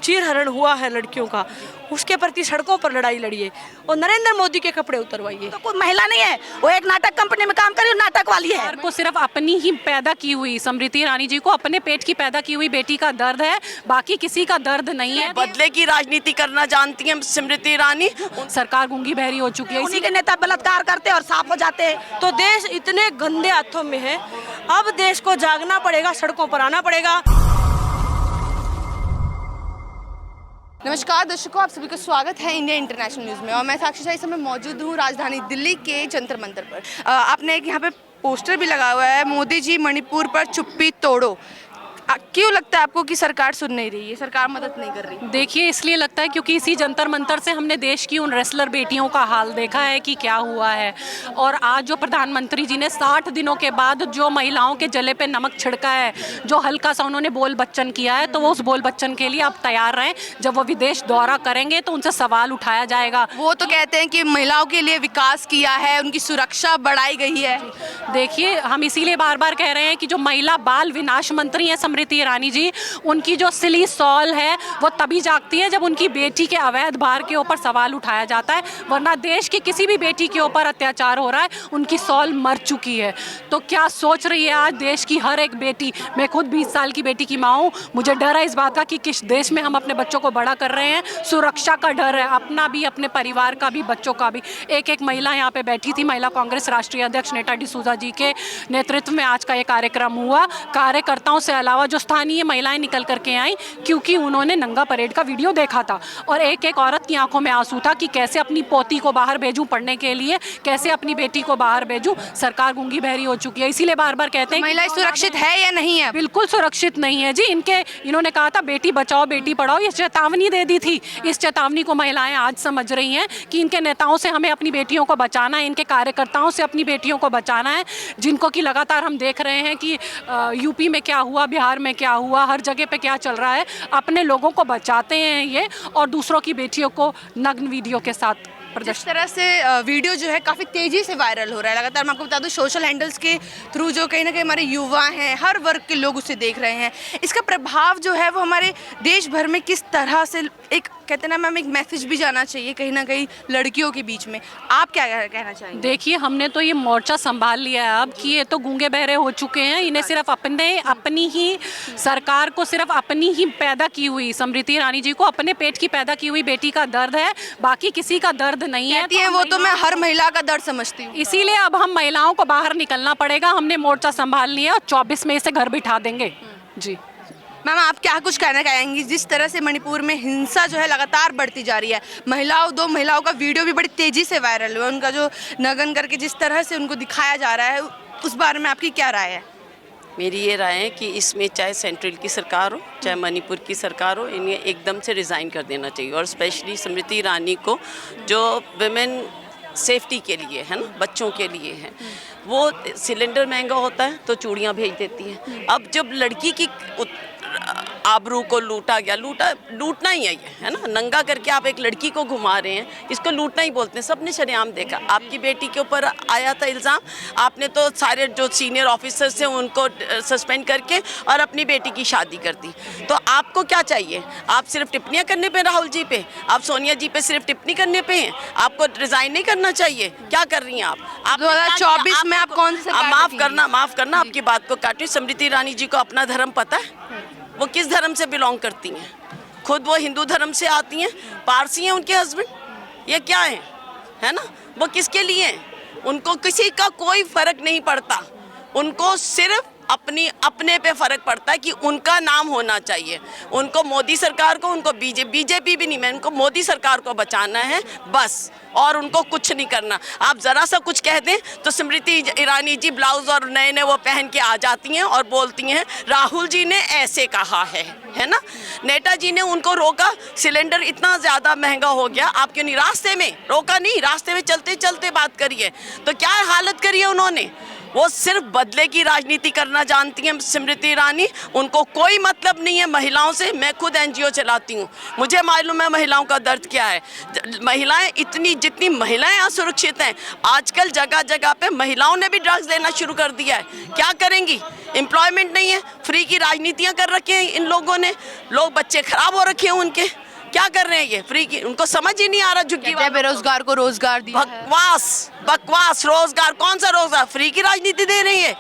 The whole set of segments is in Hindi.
चीरहरण हुआ है लड़कियों का, उसके प्रति सड़कों पर लड़ाई लड़िए और नरेंद्र मोदी के कपड़े उतरवाइए। तो कोई महिला नहीं है, वो एक नाटक कंपनी में काम कर रही है, नाटक वाली है। सरकार को सिर्फ अपनी ही पैदा की हुई, स्मृति ईरानी जी को अपने पेट की पैदा की हुई बेटी का दर्द है, बाकी किसी का दर्द नहीं है। बदले की राजनीति करना जानती हैं स्मृति ईरानी। सरकार गूंगी बहरी हो चुकी है, उन्हीं के नेता बलात्कार करते और साफ हो जाते। तो देश इतने गंदे हाथों में है, अब देश को जागना पड़ेगा, सड़कों पर आना पड़ेगा। नमस्कार दर्शकों, आप सभी का स्वागत है इंडिया इंटरनेशनल न्यूज़ में और मैं साक्षी शाह इस समय मौजूद हूँ राजधानी दिल्ली के जंतर मंतर पर। आपने एक यहाँ पे पोस्टर भी लगा हुआ है, मोदी जी मणिपुर पर चुप्पी तोड़ो। क्यों लगता है आपको कि सरकार सुन नहीं रही है, सरकार मदद नहीं कर रही? देखिए, इसलिए लगता है क्योंकि इसी जंतर मंतर से हमने देश की उन रेसलर बेटियों का हाल देखा है कि क्या हुआ है। और आज जो प्रधानमंत्री जी ने 60 दिनों के बाद जो महिलाओं के जले पे नमक छिड़का है, जो हल्का सा उन्होंने बोल बच्चन किया है, तो वो उस बोल बच्चन के लिए अब तैयार रहें। जब वो विदेश दौरा करेंगे तो उनसे सवाल उठाया जाएगा। वो तो कहते हैं कि महिलाओं के लिए विकास किया है, उनकी सुरक्षा बढ़ाई गई है। देखिए, हम इसीलिए बार बार कह रहे हैं कि जो महिला बाल विनाश मंत्री हैं स्मृति ईरानी जी, उनकी जो सिली सॉल है वो तभी जागती है जब उनकी बेटी के अवैध भार के ऊपर सवाल उठाया जाता है, वरना देश की किसी भी बेटी के ऊपर अत्याचार हो रहा है, उनकी सॉल मर चुकी है। तो क्या सोच रही है आज देश की हर एक बेटी? मैं खुद 20 साल की बेटी की माँ हूँ, मुझे डर है इस बात का कि किस देश में हम अपने बच्चों को बड़ा कर रहे हैं। सुरक्षा का डर है, अपना भी, अपने परिवार का भी, बच्चों का भी। एक महिला यहाँ पे बैठी थी, महिला कांग्रेस राष्ट्रीय अध्यक्ष नेता डिसूजा जी के नेतृत्व में आज का ये कार्यक्रम हुआ। कार्यकर्ताओं से अलावा जो स्थानीय महिलाएं निकल करके आई, क्योंकि उन्होंने नंगा परेड का वीडियो देखा था और एक औरत की आंखों में आंसू था कि कैसे अपनी पोती को बाहर भेजूं पढ़ने के लिए, कैसे अपनी बेटी को बाहर भेजूं। सरकार गूंगी बहरी हो चुकी है, इसीलिए बार बार कहते हैं महिलाएं सुरक्षित है या नहीं है? बिल्कुल सुरक्षित नहीं है जी। इन्होंने कहा था बेटी बचाओ बेटी पढ़ाओ, ये चेतावनी दे दी थी। इस चेतावनी को महिलाएं आज समझ रही हैं कि इनके नेताओं से हमें अपनी बेटियों को बचाना है, इनके कार्यकर्ताओं से अपनी बेटियों को बचाना है, जिनको कि लगातार हम देख रहे हैं कि यूपी में क्या हुआ, बिहार में क्या हुआ, हर जगह पे क्या चल रहा है। अपने लोगों को बचाते हैं ये और दूसरों की बेटियों को नग्न वीडियो के साथ जिस तरह से वीडियो जो है काफ़ी तेज़ी से वायरल हो रहा है लगातार। मैं आपको बता दूं सोशल हैंडल्स के थ्रू जो कहीं ना कहीं हमारे युवा हैं, हर वर्ग के लोग उसे देख रहे हैं। इसका प्रभाव जो है वो हमारे देश भर में किस तरह से, एक कहते हैं ना मैम, एक मैसेज भी जाना चाहिए कहीं ना कहीं लड़कियों के बीच में। आप क्या कहना चाहेंगे? देखिए, हमने तो ये मोर्चा संभाल लिया है अब कि ये तो गूंगे बहरे हो चुके हैं। इन्हें सिर्फ अपनी ही सरकार को सिर्फ अपनी ही पैदा की हुई, स्मृति ईरानी जी को अपने पेट की पैदा की हुई बेटी का दर्द है, बाकी किसी का दर्द नहीं है। कहती है वो तो मैं हर महिला का दर्द समझती हूँ। इसीलिए अब हम महिलाओं को बाहर निकलना पड़ेगा। हमने मोर्चा संभाल लिया और 24 में इसे घर बिठा देंगे जी। मैम, आप क्या कुछ कहना चाहेंगी? जिस तरह से मणिपुर में हिंसा जो है लगातार बढ़ती जा रही है, दो महिलाओं का वीडियो भी बड़ी तेजी से वायरल हुआ, उनका जो नग्न करके जिस तरह से उनको दिखाया जा रहा है, उस बारे में आपकी क्या राय है? मेरी ये राय है कि इसमें चाहे सेंट्रल की सरकार हो चाहे मणिपुर की सरकार हो, इन्हें एकदम से रिज़ाइन कर देना चाहिए। और स्पेशली स्मृति ईरानी को, जो विमेन सेफ्टी के लिए है ना, बच्चों के लिए है, वो सिलेंडर महंगा होता है तो चूड़ियाँ भेज देती हैं। अब जब लड़की की आबरू को लूटा गया, लूटना ही है ना, नंगा करके आप एक लड़की को घुमा रहे हैं, इसको लूटना ही बोलते हैं। सबने शरेआम देखा। आपकी बेटी के ऊपर आया था इल्ज़ाम, आपने तो सारे जो सीनियर ऑफिसर्स हैं उनको सस्पेंड करके और अपनी बेटी की शादी कर दी। तो आपको क्या चाहिए? आप सिर्फ टिप्पणियाँ करने पे, राहुल जी पे, आप सोनिया जी पे सिर्फ टिप्पणी करने पे हैं? आपको रिज़ाइन नहीं करना चाहिए? क्या कर रही हैं आप 2024 में आप कौन सी? माफ़ करना, आपकी बात को काटे। स्मृति ईरानी जी को अपना धर्म पता है, वो किस धर्म से बिलोंग करती हैं? खुद वो हिंदू धर्म से आती हैं, पारसी हैं उनके हस्बैंड, ये क्या है ना? वो किसके लिए हैं? उनको किसी का कोई फर्क नहीं पड़ता, उनको सिर्फ अपने पे फर्क पड़ता है कि उनका नाम होना चाहिए। उनको मोदी सरकार को, उनको बीजेपी भी नहीं, मैं उनको मोदी सरकार को बचाना है बस, और उनको कुछ नहीं करना। आप ज़रा सा कुछ कह दें तो स्मृति ईरानी जी ब्लाउज और नए वो पहन के आ जाती हैं और बोलती हैं राहुल जी ने ऐसे कहा है ना। नेता जी ने उनको रोका, सिलेंडर इतना ज़्यादा महंगा हो गया, आप क्यों नहीं रास्ते में रोका? नहीं, रास्ते में चलते चलते बात करिए। तो क्या हालत करी है उन्होंने? वो सिर्फ बदले की राजनीति करना जानती हैं स्मृति ईरानी। उनको कोई मतलब नहीं है महिलाओं से। मैं खुद एनजीओ चलाती हूँ, मुझे मालूम है महिलाओं का दर्द क्या है। महिलाएं जितनी महिलाएं असुरक्षित हैं, आजकल जगह जगह पे महिलाओं ने भी ड्रग्स लेना शुरू कर दिया है। क्या करेंगी? एम्प्लॉयमेंट नहीं है, फ्री की राजनीतियाँ कर रखे हैं इन लोगों ने, लोग बच्चे खराब हो रखे हैं उनके, क्या कर रहे हैं ये फ्री की, उनको समझ ही नहीं आ रहा झुग्गी वालों को। बेरोजगार को रोजगार दिया है। बकवास बकवास, रोजगार कौन सा रोजगार, फ्री की राजनीति दे रही है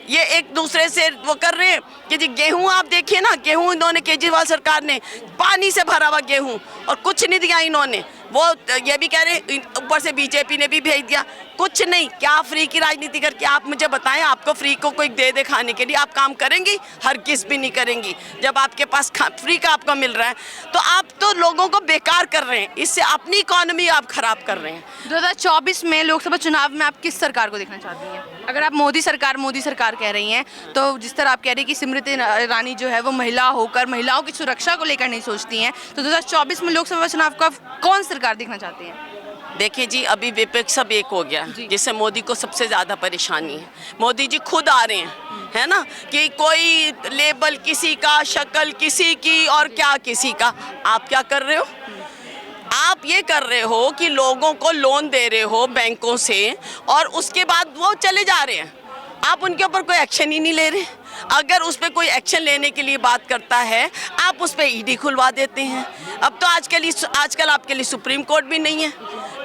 ये, एक दूसरे से वो कर रहे हैं कि जी गेहूं आप देखिए ना, गेहूं इन्होंने केजरीवाल सरकार ने पानी से भरा हुआ गेहूं और कुछ नहीं दिया इन्होंने, वो ये भी कह रहे ऊपर से बीजेपी ने भी भेज दिया, कुछ नहीं, क्या फ्री की राजनीति करके आप मुझे बताएं, आपको फ्री को कोई दे दे खाने के लिए आप काम करेंगी? हरगिज़ भी नहीं करेंगी। जब आपके पास फ्री का आपको मिल रहा है तो आप तो लोगों को बेकार कर रहे हैं, इससे अपनी इकोनॉमी आप खराब कर रहे हैं। 2024 में लोकसभा चुनाव में आप किस सरकार को देखना चाहती हैं? अगर आप मोदी सरकार कह रही हैं, तो जिस तरह आप कह रही हैं कि स्मृति ईरानी जो है वो महिला होकर महिलाओं की सुरक्षा को लेकर नहीं सोचती हैं, तो 2024 में लोकसभा चुनाव का कौन सरकार देखना चाहती हैं? देखिए जी, अभी विपक्ष सब एक हो गया, जिससे मोदी को सबसे ज़्यादा परेशानी है। मोदी जी खुद आ रहे हैं, है ना, कि कोई लेबल किसी का, शक्ल किसी की और क्या किसी का। आप क्या कर रहे हो? आप ये कर रहे हो कि लोगों को लोन दे रहे हो बैंकों से और उसके बाद वो चले जा रहे हैं, आप उनके ऊपर कोई एक्शन ही नहीं ले रहे। अगर उस पर कोई एक्शन लेने के लिए बात करता है, आप उस पर ईडी खुलवा देते हैं। अब तो आजकल आपके लिए सुप्रीम कोर्ट भी नहीं है,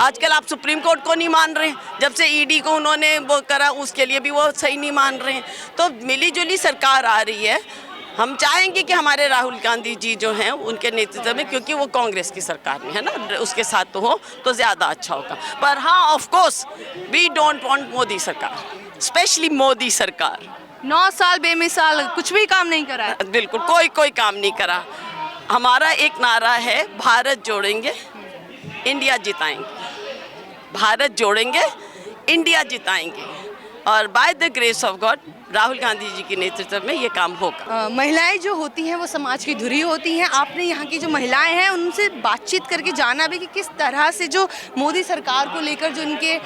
आजकल आप सुप्रीम कोर्ट को नहीं मान रहे, जब से ईडी को उन्होंने वो करा उसके लिए भी वो सही नहीं मान रहे हैं। तो मिलीजुली सरकार आ रही है। हम चाहेंगे कि हमारे राहुल गांधी जी जो हैं उनके नेतृत्व में, क्योंकि वो कांग्रेस की सरकार में है ना, उसके साथ तो हो तो ज़्यादा अच्छा होगा। पर हाँ, of course we don't want Modi सरकार, स्पेशली मोदी सरकार। 9 साल बेमिसाल कुछ भी काम नहीं करा है। बिल्कुल कोई काम नहीं करा। हमारा एक नारा है, भारत जोड़ेंगे इंडिया जिताएंगे, भारत जोड़ेंगे इंडिया जिताएंगे, और by the grace of God Rahul Gandhi ji के नेतृत्व में ये काम होगा। महिलाएं जो होती हैं वो समाज की धुरी होती हैं। आपने यहाँ की जो महिलाएं हैं उनसे बातचीत करके जाना भी कि किस तरह से जो मोदी सरकार को लेकर जो इनके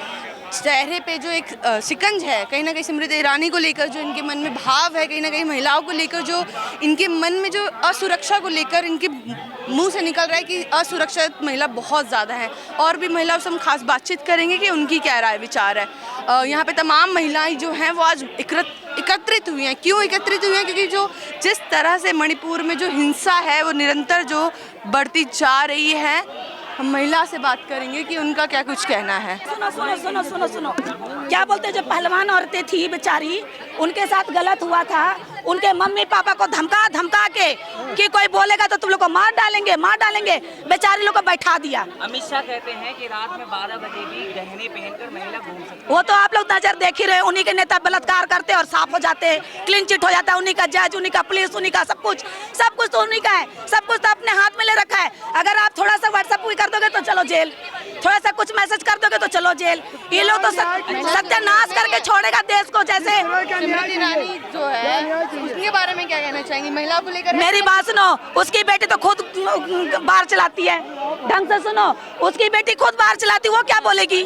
चेहरे पे जो एक शिकंज है, कहीं ना कहीं स्मृति ईरानी को लेकर जो इनके मन में भाव है, कहीं ना कहीं महिलाओं को लेकर जो इनके मन में जो असुरक्षा को लेकर इनके मुंह से निकल रहा है कि असुरक्षित महिला बहुत ज़्यादा है। और भी महिलाओं से हम खास बातचीत करेंगे कि उनकी क्या राय विचार है। यहाँ पे तमाम महिलाएं जो हैं वो आज एकत्रित हुई हैं। क्यों एकत्रित हुई हैं? क्योंकि जो जिस तरह से मणिपुर में जो हिंसा है वो निरंतर जो बढ़ती जा रही है, हम महिला से बात करेंगे कि उनका क्या कुछ कहना है। सुनो क्या बोलते, जो पहलवान औरतें थी बेचारी, उनके साथ गलत हुआ था। उनके मम्मी पापा को धमका के कि कोई बोलेगा तो तुम लोग को मार डालेंगे, बेचारी लोग को बैठा दिया। अमित शाह कहते हैं कि रात में 12 बजे भी गहने पहनकर महिला घूम सकती है। वो तो आप लोग नजर देख ही रहे, उन्हीं के नेता बलात्कार करते और साफ हो जाते, क्लीन चिट हो जाता है। उन्हीं का जज, उन्हीं का पुलिस, उन्हीं का सब कुछ तो उन्हीं का है, सब कुछ तो अपने हाथ में ले रखा है। अगर आप थोड़ा सा व्हाट्सएप कर दोगे तो चलो जेल, थोड़ा सा कुछ मैसेज कर दोगे तो चलो जेल। ये लोग तो सत्यानाश करके छोड़ेगा देश को। जैसे स्मृति ईरानी जो है उसके बारे में क्या कहना चाहेंगी महिलाओं को लेकर? मेरी बात सुनो, उसकी बेटी तो खुद बार चलाती है, ढंग से सुनो, उसकी बेटी खुद बार चलाती, वो क्या बोलेगी?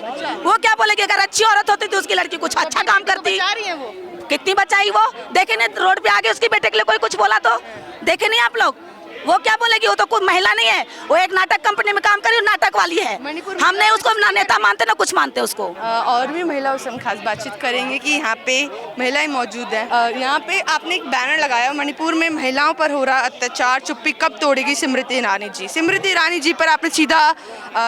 अगर अच्छी औरत होती तो उसकी लड़की कुछ अच्छा काम करती। वो कितनी बचाई वो, देखे नहीं रोड पे आगे उसकी बेटे के लिए कोई कुछ बोला तो देखे नहीं आप लोग? वो क्या बोलेगी? वो तो कोई महिला नहीं है, वो एक नाटक कंपनी में काम कर रही है, नाटक वाली है। हमने उसको ना नेता मानते ना कुछ मानते उसको। और भी महिलाओं से हम खास बातचीत करेंगे कि यहाँ पे महिलाएं मौजूद हैं। यहाँ पे आपने एक बैनर लगाया, मणिपुर में महिलाओं पर हो रहा अत्याचार, चुप्पी कब तोड़ेगी स्मृति ईरानी जी। स्मृति ईरानी जी पर आपने सीधा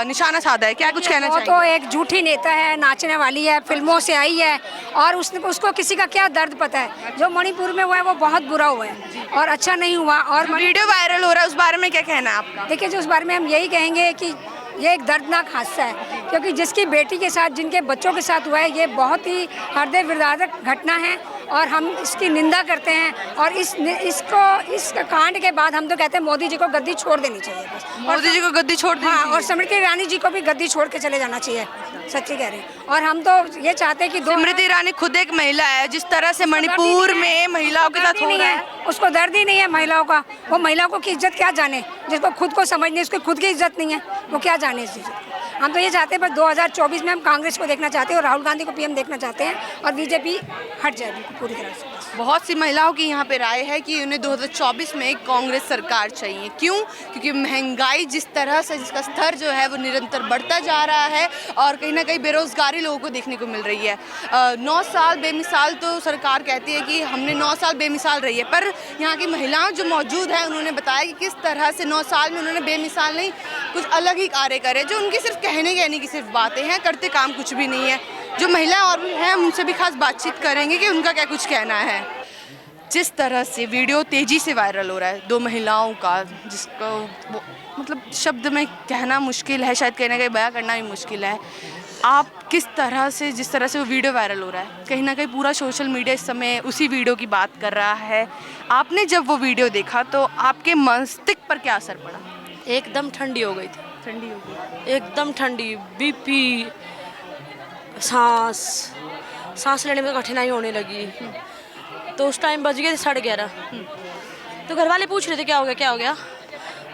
निशाना साधा है, क्या कुछ कहना चाहिए? वो तो एक झूठी नेता है, नाचने वाली है, फिल्मों से आई है, और उसको किसी का क्या दर्द पता है। जो मणिपुर में हुआ है वो बहुत बुरा हुआ है और अच्छा नहीं हुआ। और वीडियो वायरल हो रहा है, उस बारे में क्या कहना है आपका? देखिए, जो उस बारे में हम यही कहेंगे कि ये एक दर्दनाक हादसा है, क्योंकि जिसकी बेटी के साथ, जिनके बच्चों के साथ हुआ है, ये बहुत ही हृदय विदारक घटना है और हम इसकी निंदा करते हैं। और इस कांड के बाद हम तो कहते हैं मोदी जी को गद्दी छोड़ देनी चाहिए बस। मोदी जी को गद्दी छोड़ देनी चाहिए। और स्मृति ईरानी जी को भी गद्दी छोड़ के चले जाना चाहिए, सच्ची कह रहे हैं। और हम तो ये चाहते हैं कि स्मृति ईरानी खुद एक महिला है, जिस तरह से मणिपुर में महिलाओं के साथ हो रहा है, उसको दर्द ही नहीं है महिलाओं का। वो महिलाओं की इज्जत क्या जाने, जिसको खुद को समझने, उसकी खुद की इज्जत नहीं है, वो क्या जाने इस इज्जत को। हम तो ये चाहते हैं बस 2024 में हम कांग्रेस को देखना चाहते हैं और राहुल गांधी को पीएम देखना चाहते हैं और बीजेपी हट जाएगी पूरी तरह से। बहुत सी महिलाओं की यहाँ पे राय है कि उन्हें 2024 में एक कांग्रेस सरकार चाहिए। क्यों? क्योंकि महंगाई जिस तरह से, जिसका स्तर जो है वो निरंतर बढ़ता जा रहा है और कहीं ना कहीं बेरोजगारी लोगों को देखने को मिल रही है। 9 साल बेमिसाल तो सरकार कहती है कि हमने 9 साल बेमिसाल रही है, पर यहाँ की महिलाएं जो मौजूद हैं उन्होंने बताया कि किस तरह से 9 साल में उन्होंने बेमिसाल नहीं, कुछ अलग ही कार्य करे, जो उनकी सिर्फ कहने की सिर्फ बातें हैं, करते काम कुछ भी नहीं है। जो महिलाएं और भी हैं उनसे भी खास बातचीत करेंगे कि उनका क्या कुछ कहना है। जिस तरह से वीडियो तेज़ी से वायरल हो रहा है 2 महिलाओं का, जिसको मतलब शब्द में कहना मुश्किल है, शायद कहने का बयां करना भी मुश्किल है। आप किस तरह से, जिस तरह से वो वीडियो वायरल हो रहा है, कहीं ना कहीं पूरा सोशल मीडिया इस समय उसी वीडियो की बात कर रहा है। आपने जब वो वीडियो देखा तो आपके मस्तिष्क पर क्या असर पड़ा? एकदम ठंडी हो गई थी, ठंडी हो गई। एकदम ठंडी, बीपी, सांस लेने में कठिनाई होने लगी। तो उस टाइम बज गए 11:30। तो घर वाले पूछ रहे थे क्या हो गया क्या हो गया।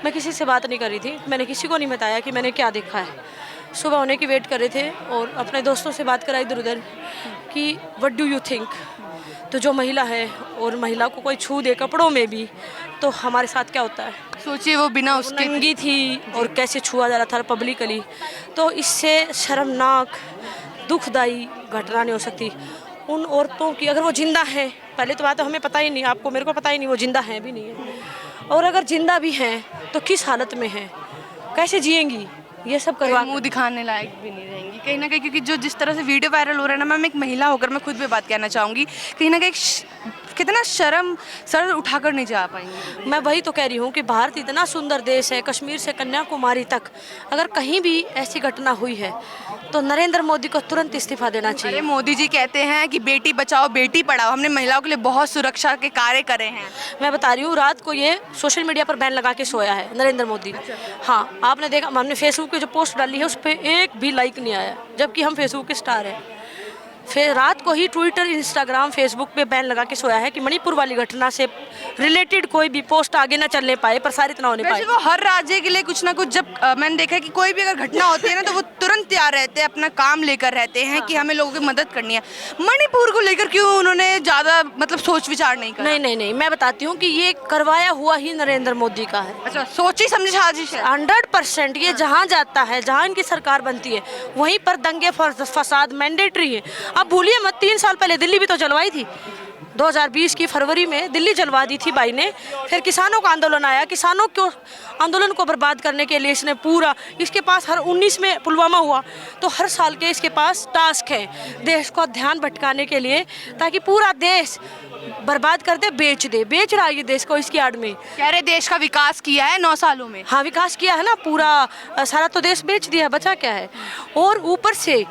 मैं किसी से बात नहीं कर रही थी, मैंने किसी को नहीं बताया कि मैंने क्या देखा है। सुबह होने की वेट कर रहे थे और अपने दोस्तों से बात कराई इधर उधर कि व्हाट डू यू थिंक। तो जो महिला है और महिला को कोई छू दे कपड़ों में भी तो हमारे साथ क्या होता है। सोचिए वो बिना उसके नंगी थी और कैसे छुआ जा रहा था पब्लिकली। तो इससे शर्मनाक दुखदाई घटना नहीं हो सकती। उन औरतों की अगर वो जिंदा है, पहले तो बात तो हमें पता ही नहीं, आपको मेरे को पता ही नहीं वो जिंदा है भी नहीं है, और अगर जिंदा भी हैं तो किस हालत में हैं, कैसे जिएंगी, ये सब करवा मुंह दिखाने लायक भी नहीं रहेंगी कहीं ना कहीं। क्योंकि जो जिस तरह से वीडियो वायरल हो रहा है ना, मैं एक महिला होकर मैं खुद भी बात कहना चाहूँगी, कहीं ना कहीं कितना शर्म सर उठाकर नहीं जा पाएंगी। मैं वही तो कह रही हूँ कि भारत इतना सुंदर देश है, कश्मीर से कन्याकुमारी तक अगर कहीं भी ऐसी घटना हुई है तो नरेंद्र मोदी को तुरंत इस्तीफा देना चाहिए। अरे मोदी जी कहते हैं कि बेटी बचाओ बेटी पढ़ाओ, हमने महिलाओं के लिए बहुत सुरक्षा के कार्य करे हैं। मैं बता रही हूँ, रात को ये सोशल मीडिया पर बैन लगा के सोया है नरेंद्र मोदी। हाँ, आपने देखा, हमने फेसबुक पे जो पोस्ट डाली है उस पर एक भी लाइक नहीं आया, जबकि हम फेसबुक के स्टार हैं। फिर रात को ही ट्विटर, इंस्टाग्राम, फेसबुक पे बैन लगा के सोया है कि मणिपुर वाली घटना से रिलेटेड कोई भी पोस्ट आगे ना चलने पाए, प्रसारित ना होने पाए। वो हर राज्य के लिए कुछ ना कुछ, जब मैंने देखा है कि कोई भी अगर घटना होती है ना तो वो तुरंत तैयार रहते हैं, अपना काम लेकर रहते हैं कि हमें लोगों की मदद करनी है। मणिपुर को लेकर क्यों उन्होंने ज़्यादा मतलब सोच विचार नहीं करा? नहीं, मैं बताती हूँ कि ये करवाया हुआ ही नरेंद्र मोदी का है। अच्छा, सोची समझी साजिश है। 100% ये जहाँ जाता है, जहाँ इनकी सरकार बनती है, वहीं पर दंगे फसाद मैंडेटरी है। अब भूलिए मत, 3 साल पहले दिल्ली भी तो जलवाई थी। 2020 की फरवरी में दिल्ली जलवा दी थी बाई ने। फिर किसानों का आंदोलन आया, किसानों को आंदोलन को बर्बाद करने के लिए इसने पूरा, इसके पास हर 19 में पुलवामा हुआ तो हर साल के इसके पास टास्क है देश को ध्यान भटकाने के लिए, ताकि पूरा देश बर्बाद कर दे, बेच रहा है ये देश को इसकी आड़ में। कह रहे देश का विकास किया है 9 सालों में। हाँ, विकास किया है ना, पूरा सारा तो देश बेच दिया है, बचा क्या है। और ऊपर से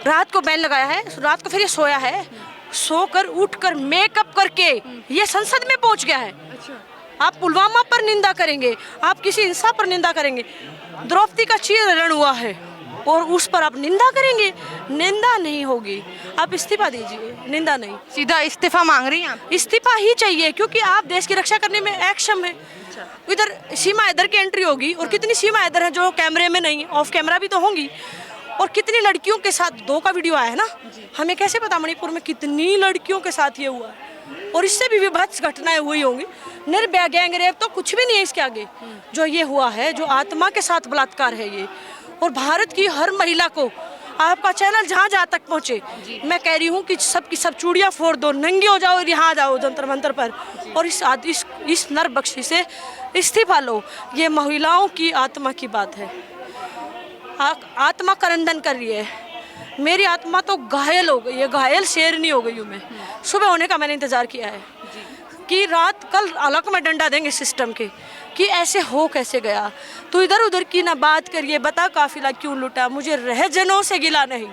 रात को बैन लगाया है, रात को फिर ये सोया है, सोकर उठकर मेकअप करके ये संसद में पहुंच गया है। आप पुलवामा पर निंदा करेंगे, आप किसी हिंसा पर निंदा करेंगे, द्रौपदी का चीरहरण हुआ है और उस पर आप निंदा करेंगे, निंदा नहीं होगी। आप इस्तीफा दीजिए, निंदा नहीं। सीधा इस्तीफा मांग रही हैं आप? इस्तीफा ही चाहिए, क्योंकि आप देश की रक्षा करने में अक्षम है। इधर सीमा हैदर की एंट्री होगी, और कितनी सीमा हैदर है जो कैमरे में नहीं, ऑफ कैमरा भी तो होंगी। और कितनी लड़कियों के साथ 2 का वीडियो आया है ना, हमें कैसे पता मणिपुर में कितनी लड़कियों के साथ ये हुआ है, और इससे भी विभत्स घटनाएं हुई होंगी। निर्भया गैंग रेप तो कुछ भी नहीं है इसके आगे। जो ये हुआ है, जो आत्मा के साथ बलात्कार है ये, और भारत की हर महिला को, आपका चैनल जहाँ तक पहुँचे, मैं कह रही हूँ कि सबकी सब चूड़ियाँ फोड़ दो, नंगी हो जाओ और यहाँ जाओ जंतर मंतर पर, और इस नरबख्शी से इस्तीफा लो। ये महिलाओं की आत्मा की बात है, आत्मा करंदन कर रही है। मेरी आत्मा तो घायल हो गई है, घायल शेरनी हो गई हूँ मैं। सुबह होने का मैंने इंतज़ार किया है कि रात कल अलग में डंडा देंगे सिस्टम के कि ऐसे हो कैसे गया। तो इधर उधर की ना बात करिए, बता काफिला क्यों लुटा, मुझे रहजनों से गिला नहीं,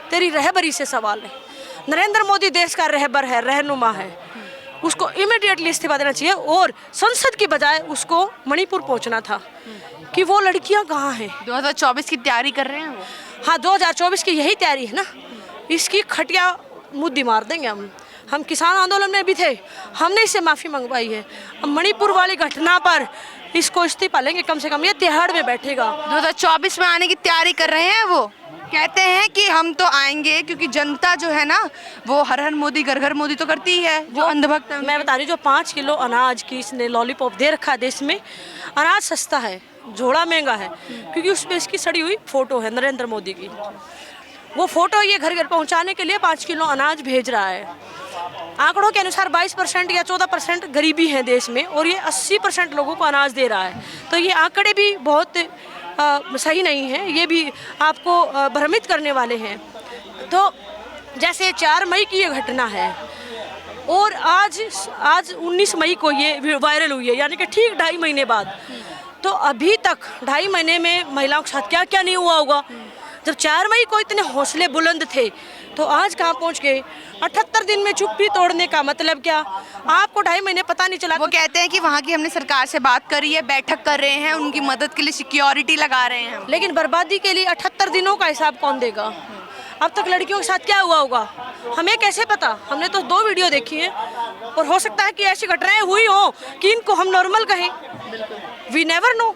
तेरी रहबरी से सवाल है। नरेंद्र मोदी देश का रहबर है, रहनुमा है, उसको इमीडिएटली इस्तीफा देना चाहिए, और संसद की बजाय उसको मणिपुर पहुंचना था कि वो लड़कियां कहाँ हैं। 2024 की तैयारी कर रहे हैं वो? हाँ, 2024 की यही तैयारी है ना, इसकी खटिया मुद्दी मार देंगे हम किसान आंदोलन में भी थे, हमने इससे माफ़ी मंगवाई है। अब मणिपुर वाली घटना पर इसको इस्तीफा लेंगे, कम से कम ये तिहाड़ में बैठेगा। 2024 में आने की तैयारी कर रहे हैं वो? कहते हैं कि हम तो आएंगे क्योंकि जनता जो है ना वो हर हर मोदी घर घर मोदी तो करती ही है, जो अंधभक्त है। मैं बता रही हूँ, जो 5 किलो अनाज की इसने लॉलीपॉप दे रखा है देश में। अनाज सस्ता है, झोड़ा महंगा है, क्योंकि उसमें इसकी सड़ी हुई फोटो है नरेंद्र मोदी की। वो फोटो ये घर घर पहुंचाने के लिए 5 किलो अनाज भेज रहा है। आंकड़ों के अनुसार 22% या 14% गरीबी है देश में, और ये 80% लोगों को अनाज दे रहा है। तो ये आंकड़े भी बहुत सही नहीं है, ये भी आपको भ्रमित करने वाले हैं। तो जैसे 4 मई की ये घटना है, और आज 19 मई को ये वायरल हुई है, यानी कि ठीक 2.5 महीने बाद। तो अभी तक 2.5 महीने में महिलाओं के साथ क्या क्या नहीं हुआ होगा। जब 4 मई को इतने हौसले बुलंद थे, तो आज कहाँ पहुँच गए। 78 दिन में चुप्पी तोड़ने का मतलब क्या। आपको 2.5 महीने पता नहीं चला। वो कहते हैं कि वहाँ की हमने सरकार से बात करी है, बैठक कर रहे हैं, उनकी मदद के लिए सिक्योरिटी लगा रहे हैं। लेकिन बर्बादी के लिए 78 दिनों का हिसाब कौन देगा। अब तक लड़कियों के साथ क्या हुआ होगा हमें कैसे पता। हमने तो 2 वीडियो देखी हैं, और हो सकता है कि ऐसी घटनाएं हुई हो कि इनको हम नॉर्मल कहें। We never know.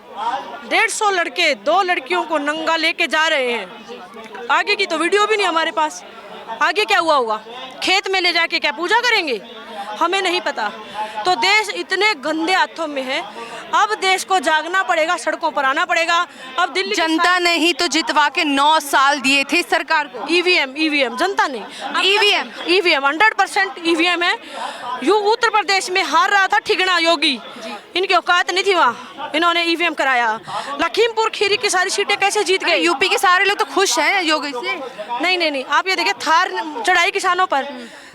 150 लड़के 2 लड़कियों को नंगा लेके जा रहे हैं। आगे की तो वीडियो भी नहीं हमारे पास। आगे क्या हुआ होगा, खेत में ले जाके क्या पूजा करेंगे, हमें नहीं पता। तो देश इतने गंदे हाथों में है। अब देश को जागना पड़ेगा, सड़कों पर आना पड़ेगा। अब दिल्ली जनता ने ही तो जितवा के 9 साल दिए थे सरकार को। ईवीएम जनता ने ईवीएम 100% ईवीएम है। यू उत्तर प्रदेश में हार रहा था ठिगना योगी, इनकी औकात नहीं थी वहाँ, इन्होंने ईवीएम कराया। लखीमपुर खीरी की सारी सीटें कैसे जीत गए। यूपी के सारे लोग तो खुश हैं योगी से। नहीं, आप ये देखिए, थार चढ़ाई किसानों पर,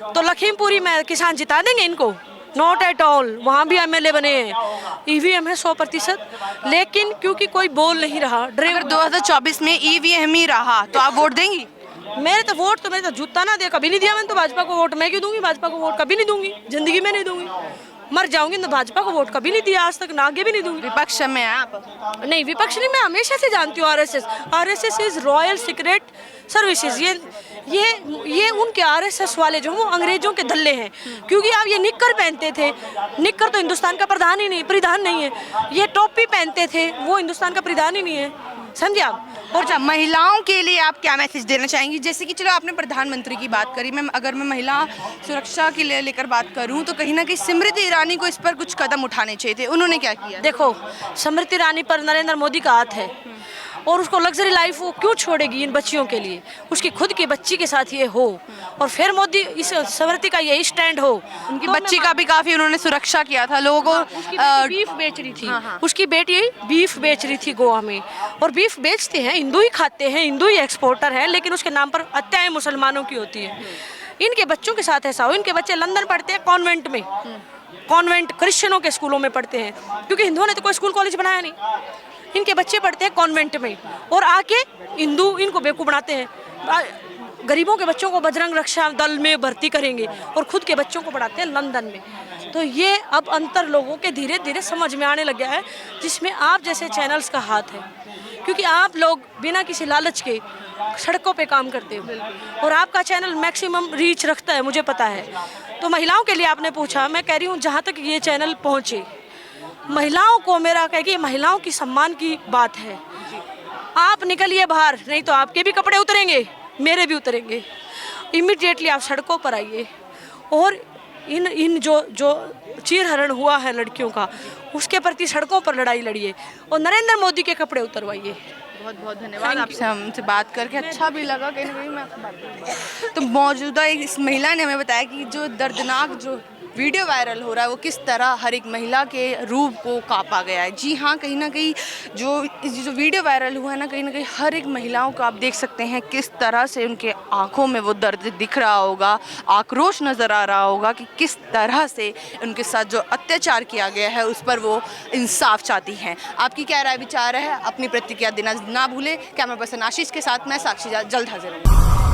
तो लखीमपुरी में किसान जिता देंगे इनको। नॉट एट ऑल, वहाँ भी एमएलए बने हैं। ईवीएम है 100%, लेकिन क्योंकि कोई बोल नहीं रहा। अगर 2024 में ईवीएम ही रहा तो आप वोट देंगी? मेरे तो जूता ना दे, कभी नहीं दिया मैंने तो भाजपा को वोट। मैं क्यों दूंगी भाजपा को वोट, कभी नहीं दूंगी, जिंदगी में नहीं दूंगी। मर जाऊंगी तो भाजपा को वोट कभी नहीं दिया आज तक, ना आगे भी नहीं दूंगी। विपक्ष में आप? नहीं, विपक्ष नहीं, मैं हमेशा से जानती हूँ RSS is royal secret services. ये उनके आरएसएस वाले जो वो अंग्रेजों के दल्ले हैं। क्योंकि आप ये निक्कर पहनते थे, निक्कर तो हिंदुस्तान का परिधान नहीं है। ये टोपी पहनते थे, वो हिंदुस्तान का परिधान ही नहीं है, समझे आप। और अच्छा, महिलाओं के लिए आप क्या मैसेज देना चाहेंगी? जैसे कि चलो आपने प्रधानमंत्री की बात करी, अगर मैं महिला सुरक्षा के लिए लेकर बात करूं तो कहीं ना कहीं स्मृति ईरानी को इस पर कुछ कदम उठाने चाहिए थे, उन्होंने क्या किया? देखो, स्मृति ईरानी पर नरेंद्र मोदी का हाथ है, और उसको लग्जरी लाइफ वो क्यों छोड़ेगी इन बच्चियों के लिए। उसकी खुद की बच्ची के साथ ये हो, और फिर मोदी इस स्मृति का ये स्टैंड हो। उनकी बच्ची का भी काफी उन्होंने सुरक्षा किया था, लोगों को बीफ बेच रही थी। उसकी बेटी बीफ बेच रही थी गोवा में, और बीफ बेचते हैं, हिंदू ही खाते हैं, हिंदू ही एक्सपोर्टर है, लेकिन उसके नाम पर हत्याएं मुसलमानों की होती है। इनके बच्चों के साथ ऐसा हो। इनके बच्चे लंदन पढ़ते हैं कॉन्वेंट में, कॉन्वेंट क्रिश्चियनों के स्कूलों में पढ़ते हैं, क्योंकि हिंदुओं ने तो कोई स्कूल कॉलेज बनाया नहीं। इनके बच्चे पढ़ते हैं कॉन्वेंट में, और आके हिंदू इनको बेवकूफ़ बनाते हैं। गरीबों के बच्चों को बजरंग रक्षा दल में भर्ती करेंगे, और खुद के बच्चों को पढ़ाते हैं लंदन में। तो ये अब अंतर लोगों के धीरे धीरे समझ में आने लग गया है, जिसमें आप जैसे चैनल्स का हाथ है। क्योंकि आप लोग बिना किसी लालच के सड़कों पे काम करते हो, और आपका चैनल मैक्सिमम रीच रखता है, मुझे पता है। तो महिलाओं के लिए आपने पूछा, मैं कह रही हूँ जहाँ तक ये चैनल पहुँचे, महिलाओं को मेरा कह कि महिलाओं की सम्मान की बात है। आप निकलिए बाहर, नहीं तो आपके भी कपड़े उतरेंगे, मेरे भी उतरेंगे। इमीडिएटली आप सड़कों पर आइए, और इन जो चीरहरण हुआ है लड़कियों का, उसके प्रति सड़कों पर लड़ाई लड़िए, और नरेंद्र मोदी के कपड़े उतरवाइए। बहुत बहुत धन्यवाद, आपसे हमसे बात करके अच्छा भी लगा। कहीं ना कहीं मैं आपसे बात करूँगा। तो मौजूदा इस महिला ने हमें बताया कि जो दर्दनाक जो वीडियो वायरल हो रहा है वो किस तरह हर एक महिला के रूप को कापा गया है। जी हाँ, कहीं ना कहीं जो वीडियो वायरल हुआ है ना, कहीं ना कहीं हर एक महिलाओं को आप देख सकते हैं किस तरह से उनके आंखों में वो दर्द दिख रहा होगा, आक्रोश नज़र आ रहा होगा कि किस तरह से उनके साथ जो अत्याचार किया गया है उस पर वो इंसाफ चाहती हैं। आपकी क्या राय विचार है, अपनी प्रतिक्रिया देना ना भूलें। कैमरा पर्सन आशीष के साथ मैं साक्षी जल्द हाजिर हूँ।